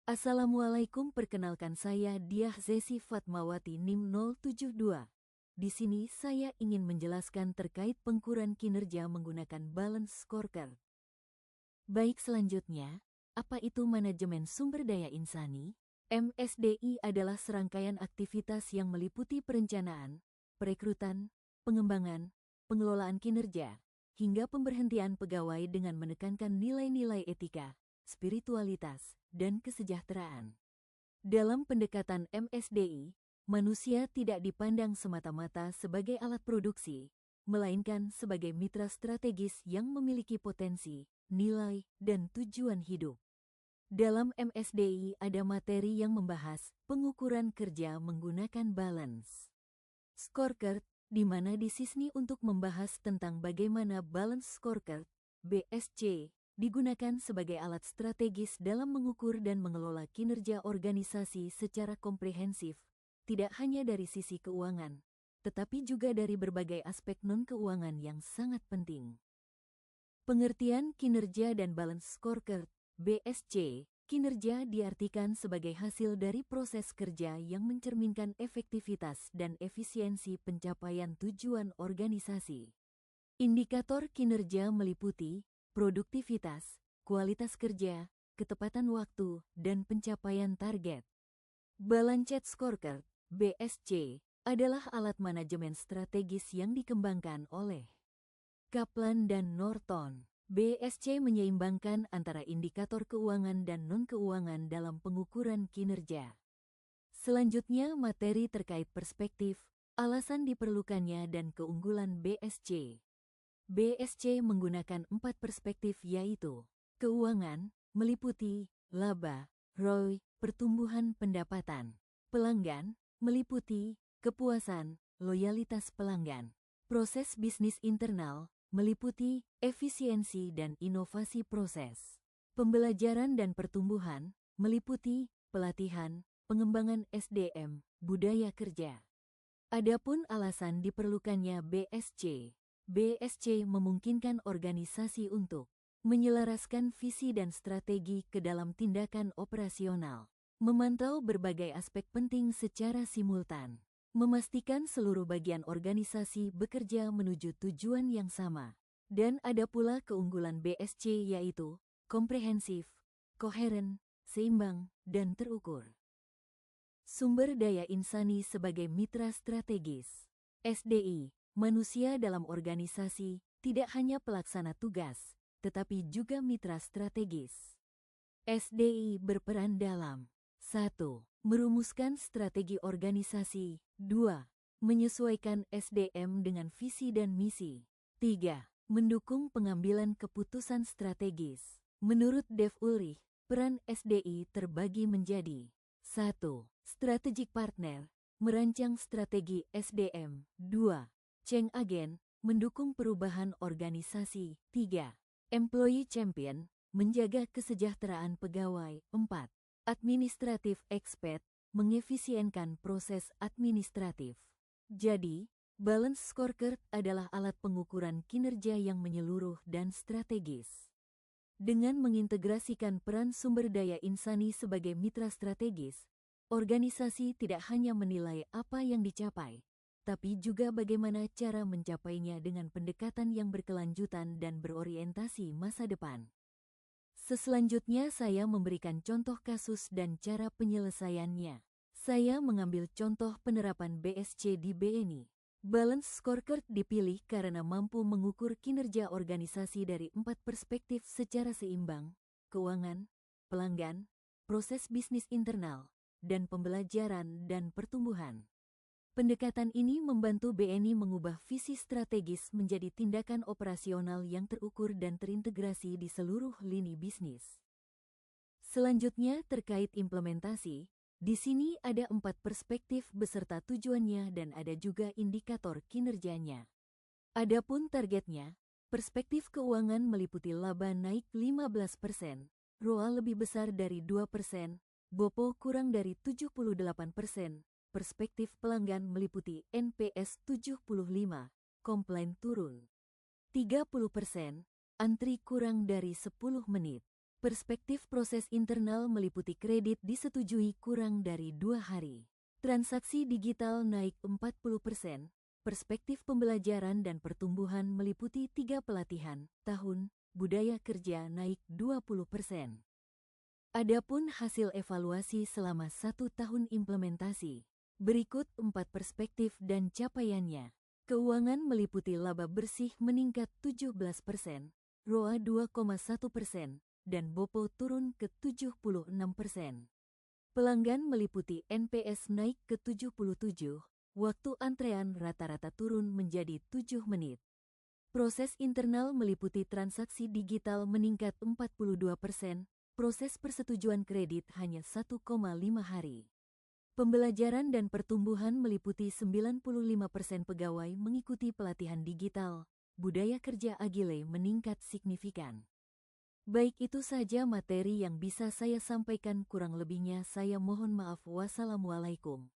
Assalamualaikum, perkenalkan saya Diah Zesi Fatmawati NIM 072. Di sini saya ingin menjelaskan terkait pengukuran kinerja menggunakan balance scorecard. Baik, selanjutnya, apa itu manajemen sumber daya insani? MSDI adalah serangkaian aktivitas yang meliputi perencanaan, perekrutan, pengembangan, pengelolaan kinerja, hingga pemberhentian pegawai dengan menekankan nilai-nilai etika, spiritualitas, dan kesejahteraan. Dalam pendekatan MSDI, manusia tidak dipandang semata-mata sebagai alat produksi, melainkan sebagai mitra strategis yang memiliki potensi, nilai, dan tujuan hidup. Dalam MSDI ada materi yang membahas pengukuran kerja menggunakan balance scorecard, di mana disisni untuk membahas tentang bagaimana balance scorecard, BSC, digunakan sebagai alat strategis dalam mengukur dan mengelola kinerja organisasi secara komprehensif, tidak hanya dari sisi keuangan, tetapi juga dari berbagai aspek non-keuangan yang sangat penting. Pengertian kinerja dan balance scorecard, BSC. Kinerja diartikan sebagai hasil dari proses kerja yang mencerminkan efektivitas dan efisiensi pencapaian tujuan organisasi. Indikator kinerja meliputi produktivitas, kualitas kerja, ketepatan waktu, dan pencapaian target. Balanced Scorecard, BSC, adalah alat manajemen strategis yang dikembangkan oleh Kaplan dan Norton. BSC menyeimbangkan antara indikator keuangan dan non-keuangan dalam pengukuran kinerja. Selanjutnya, materi terkait perspektif, alasan diperlukannya, dan keunggulan BSC. BSC menggunakan 4 perspektif, yaitu keuangan, meliputi laba, ROI, pertumbuhan pendapatan; pelanggan, meliputi kepuasan, loyalitas pelanggan; proses bisnis internal, meliputi efisiensi dan inovasi proses; pembelajaran dan pertumbuhan, meliputi pelatihan, pengembangan SDM, budaya kerja. Adapun alasan diperlukannya BSC. BSC memungkinkan organisasi untuk menyelaraskan visi dan strategi ke dalam tindakan operasional, memantau berbagai aspek penting secara simultan, memastikan seluruh bagian organisasi bekerja menuju tujuan yang sama. Dan ada pula keunggulan BSC, yaitu komprehensif, koheren, seimbang, dan terukur. Sumber daya insani sebagai mitra strategis. SDI, manusia dalam organisasi, tidak hanya pelaksana tugas, tetapi juga mitra strategis. SDI berperan dalam 1. Merumuskan strategi organisasi. 2. Menyesuaikan SDM dengan visi dan misi. 3. Mendukung pengambilan keputusan strategis. Menurut Dev Ulrich, peran SDI terbagi menjadi 1. Strategic partner, merancang strategi SDM. 2. Change agent, mendukung perubahan organisasi. 3. Employee champion, menjaga kesejahteraan pegawai. 4. Administrative expert, mengefisienkan proses administratif. Jadi, balance scorecard adalah alat pengukuran kinerja yang menyeluruh dan strategis. Dengan mengintegrasikan peran sumber daya insani sebagai mitra strategis, organisasi tidak hanya menilai apa yang dicapai, tapi juga bagaimana cara mencapainya dengan pendekatan yang berkelanjutan dan berorientasi masa depan. Selanjutnya saya memberikan contoh kasus dan cara penyelesaiannya. Saya mengambil contoh penerapan BSC di BNI. Balance Scorecard dipilih karena mampu mengukur kinerja organisasi dari 4 perspektif secara seimbang: keuangan, pelanggan, proses bisnis internal, dan pembelajaran dan pertumbuhan. Pendekatan ini membantu BNI mengubah visi strategis menjadi tindakan operasional yang terukur dan terintegrasi di seluruh lini bisnis. Selanjutnya terkait implementasi, di sini ada 4 perspektif beserta tujuannya dan ada juga indikator kinerjanya. Adapun targetnya, perspektif keuangan meliputi laba naik 15%, ROA lebih besar dari 2%, BOPO kurang dari 78%, perspektif pelanggan meliputi NPS 75, komplain turun 30%, antri kurang dari 10 menit. Perspektif proses internal meliputi kredit disetujui kurang dari 2 hari. Transaksi digital naik 40%. Perspektif pembelajaran dan pertumbuhan meliputi 3 pelatihan, tahun, budaya kerja naik 20%. Adapun hasil evaluasi selama 1 tahun implementasi. Berikut 4 perspektif dan capaiannya. Keuangan meliputi laba bersih meningkat 17%, ROA 2,1%, dan BOPO turun ke 76%. Pelanggan meliputi NPS naik ke 77, waktu antrean rata-rata turun menjadi 7 menit. Proses internal meliputi transaksi digital meningkat 42%, proses persetujuan kredit hanya 1,5 hari. Pembelajaran dan pertumbuhan meliputi 95% pegawai mengikuti pelatihan digital, budaya kerja agile meningkat signifikan. Baik, itu saja materi yang bisa saya sampaikan, kurang lebihnya saya mohon maaf. Wassalamualaikum.